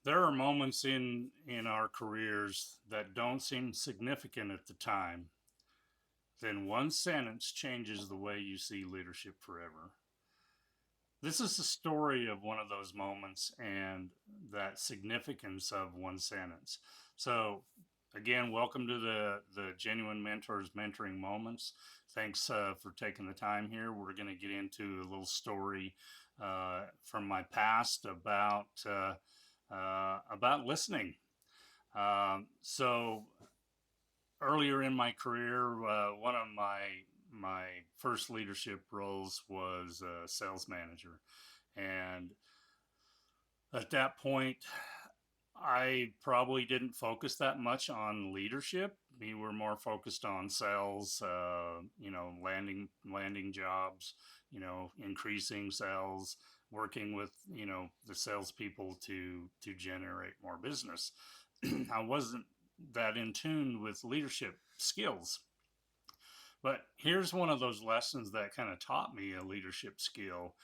There are moments in our careers that don't seem significant at the time. Then one sentence changes the way you see leadership forever. This is the story of one of those moments and that significance of one sentence. So, again, welcome to the Genuine Mentors Mentoring Moments. Thanks for taking the time here. We're going to get into a little story from my past about listening. So earlier in my career, one of my first leadership roles was a sales manager, and at that point, I probably didn't focus that much on leadership. We were more focused on sales, landing jobs, increasing sales, working with the salespeople to generate more business. I wasn't that in tune with leadership skills. But here's one of those lessons that kind of taught me a leadership skill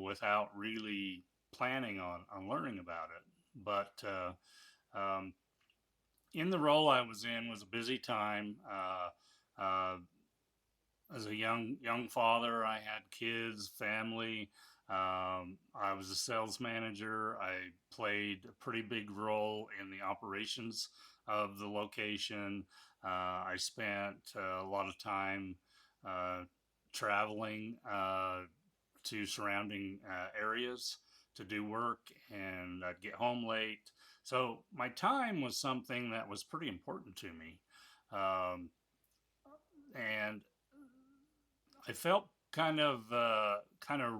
without really planning on learning about it. But in the role I was in was a busy time. As a young father, I had kids, family. I was a sales manager. I played a pretty big role in the operations of the location. I spent a lot of time uh, traveling to surrounding areas to do work, and I'd get home late. So my time was something that was pretty important to me. Um, and I felt kind of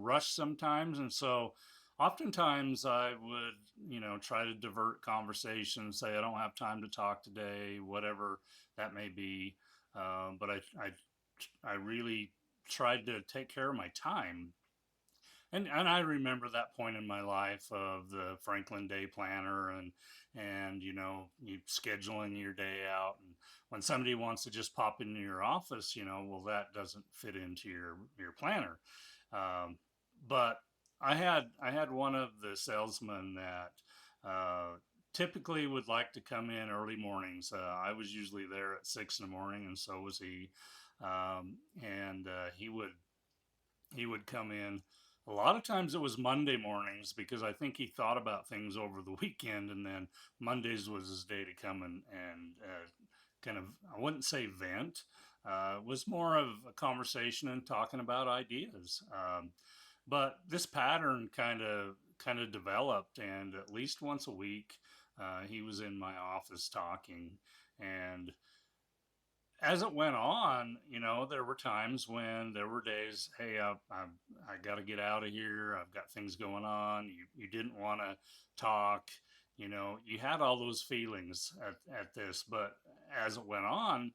rushed sometimes, and so oftentimes I would try to divert conversation, say I don't have time to talk today, whatever that may be. But I really tried to take care of my time. And I remember that point in my life of the Franklin Day Planner and you scheduling your day out, and when somebody wants to just pop into your office, well, that doesn't fit into your planner. Um, but I had one of the salesmen that typically would like to come in early mornings. I was usually there at 6 in the morning, and so was he. And he would come in. A lot of times it was Monday mornings because I think he thought about things over the weekend, and then Mondays was his day to come and kind of, I wouldn't say vent. It was more of a conversation and talking about ideas. But this pattern kind of developed, and at least once a week, he was in my office talking. And as it went on, there were times when there were days, hey, I got to get out of here. I've got things going on. You didn't want to talk. You had all those feelings at this. But as it went on,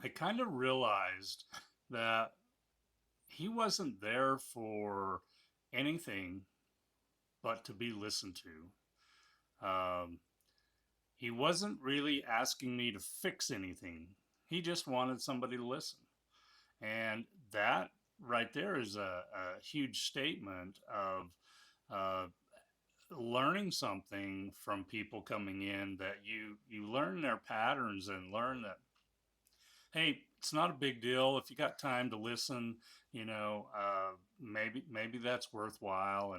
I kind of realized that he wasn't there for anything but to be listened to. He wasn't really asking me to fix anything. He just wanted somebody to listen. And that right there is a huge statement of uh, learning something from people coming in, that you learn their patterns and learn that, hey, it's not a big deal if you got time to listen. Maybe that's worthwhile.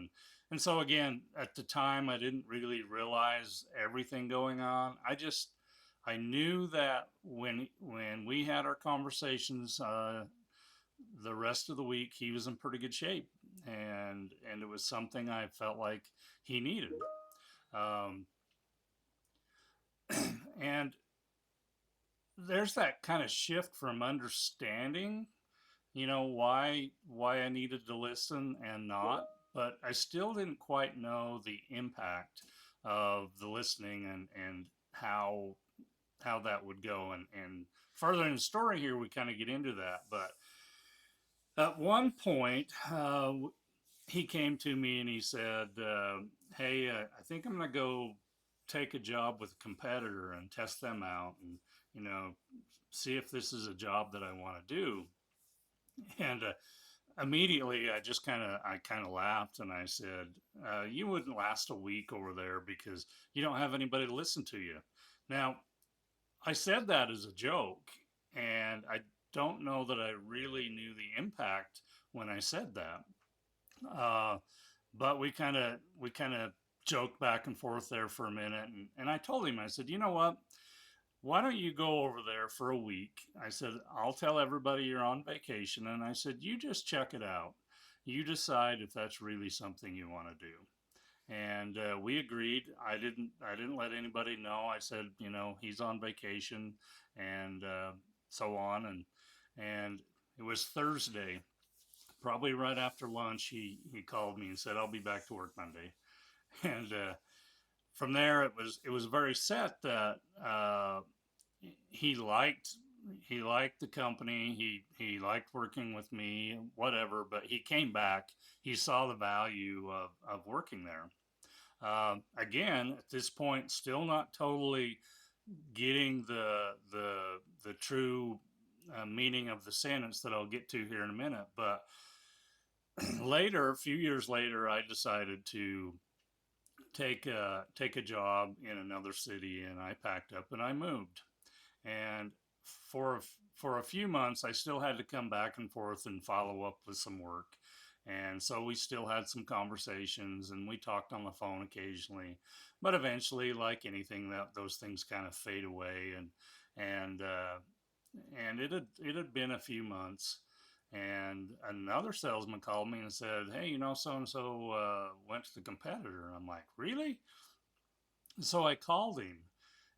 And so again, at the time, I didn't really realize everything going on. I knew that when we had our conversations, the rest of the week he was in pretty good shape, and it was something I felt like he needed. Um, and there's that kind of shift from understanding, why I needed to listen and not, but I still didn't quite know the impact of the listening and how that would go. And further in the story here, we kind of get into that. But at one point, he came to me and he said, "Hey, I think I'm going to go take a job with a competitor and test them out, and you know, see if this is a job that I want to do." And Immediately I kind of laughed and I said, you wouldn't last a week over there because you don't have anybody to listen to you. Now, I said that as a joke, and I don't know that I really knew the impact when I said that. Uh, but we kind of joked back and forth there for a minute, and I told him, I said, you know what? Why don't you go over there for a week? I said, I'll tell everybody you're on vacation, and I said, you just check it out. You decide if that's really something you want to do. And we agreed. I didn't let anybody know. I said, he's on vacation, and so on. And it was Thursday, probably right after lunch. He called me and said, I'll be back to work Monday. And from there, it was very set that he liked he liked the company. He liked working with me, whatever. But he came back. He saw the value of working there. Again, at this point, still not totally getting the true meaning of the sentence that I'll get to here in a minute. But later, a few years later, I decided to take a job in another city, and I packed up and I moved. And for for a few months, I still had to come back and forth and follow up with some work. And so we still had some conversations, and we talked on the phone occasionally. But eventually, like anything, that those things kind of fade away. And and it had been a few months, and another salesman called me and said, "Hey, so and so went to the competitor." And I'm like, "Really?" So I called him,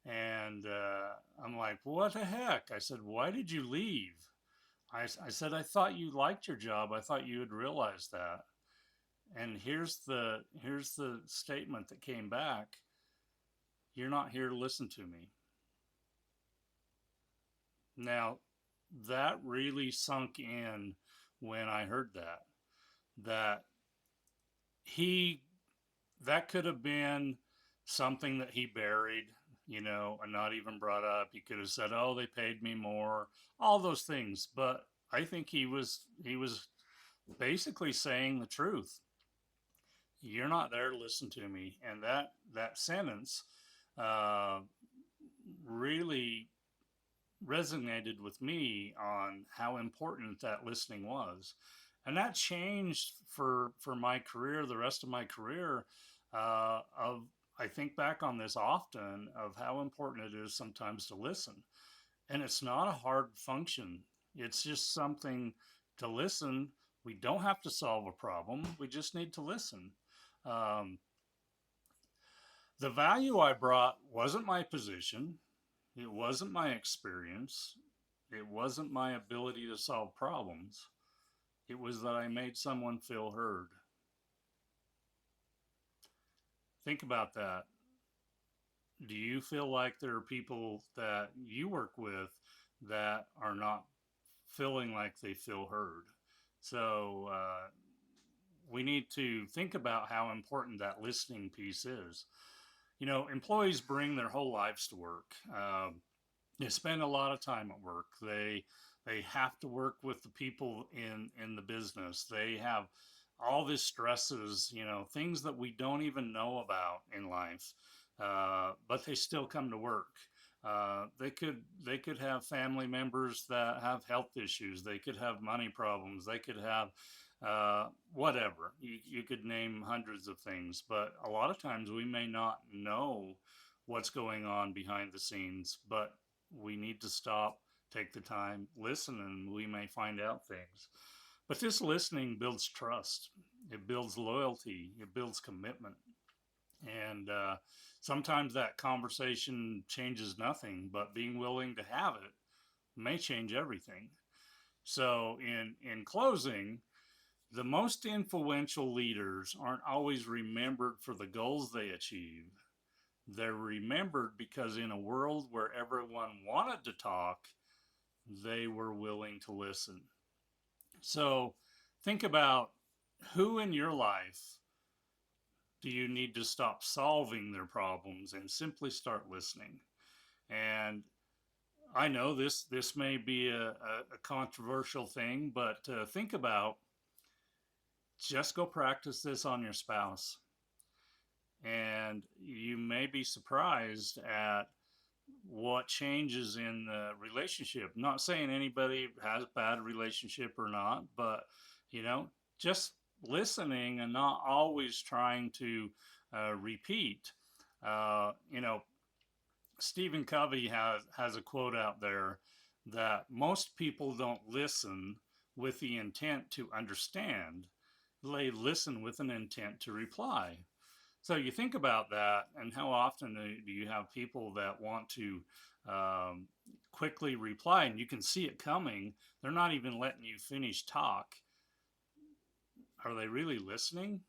and I'm like, "What the heck?" I said, "Why did you leave?" I said, "I thought you liked your job. I thought you had realized that." And here's the statement that came back: "You're not here to listen to me." Now, that really sunk in when I heard that. That he that could have been something that he buried, and not even brought up. He could have said, "Oh, they paid me more," all those things. But I think he was basically saying the truth. You're not there to listen to me, and that sentence uh, really resonated with me on how important that listening was, and that changed for my career, the rest of my career. Of I think back on this often of how important it is sometimes to listen, and it's not a hard function. It's just something to listen. We don't have to solve a problem. We just need to listen. Um, the value I brought wasn't my position. It wasn't my experience. It wasn't my ability to solve problems. It was that I made someone feel heard. Think about that. Do you feel like there are people that you work with that are not feeling like they feel heard? So we need to think about how important that listening piece is. Employees bring their whole lives to work. They spend a lot of time at work. They have to work with the people in the business. They have all these stresses, things that we don't even know about in life, but they still come to work. They could have family members that have health issues. They could have money problems. They could have whatever. You could name hundreds of things, but a lot of times we may not know what's going on behind the scenes, but we need to stop, take the time, listen, and we may find out things. But this listening builds trust, it builds loyalty, it builds commitment. And sometimes that conversation changes nothing, but being willing to have it may change everything. So, in closing, the most influential leaders aren't always remembered for the goals they achieve. They're remembered because in a world where everyone wanted to talk, they were willing to listen. So think about who in your life do you need to stop solving their problems and simply start listening. And I know this may be a controversial thing, but think about just go practice this on your spouse. And you may be surprised at what changes in the relationship. Not saying anybody has a bad relationship or not, but you know, just listening and not always trying to repeat. You know, Stephen Covey has a quote out there that most people don't listen with the intent to understand; they listen with an intent to reply. So you think about that, and how often do you have people that want to um, quickly reply, and you can see it coming? They're not even letting you finish talk. Are they really listening?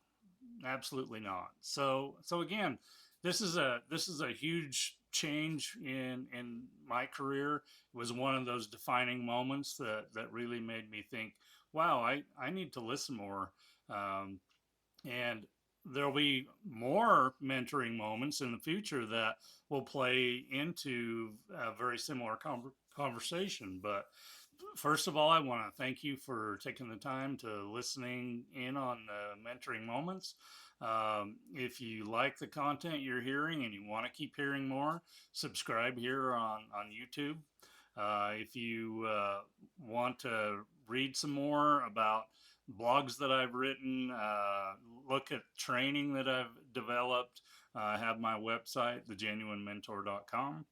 Absolutely not. So again, this is a huge change in my career. It was one of those defining moments that really made me think, wow, I need to listen more. Um, and there'll be more mentoring moments in the future that will play into a very similar conversation. But first of all, I want to thank you for taking the time to listening in on the mentoring moments. If you like the content you're hearing and you want to keep hearing more, subscribe here on YouTube. If you want to read some more about blogs that I've written, look at training that I've developed, I have my website, thegenuinementor.com.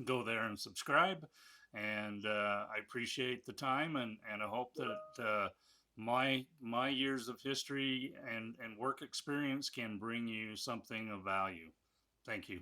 Go there and subscribe. And I appreciate the time, and I hope that my years of history and work experience can bring you something of value. Thank you.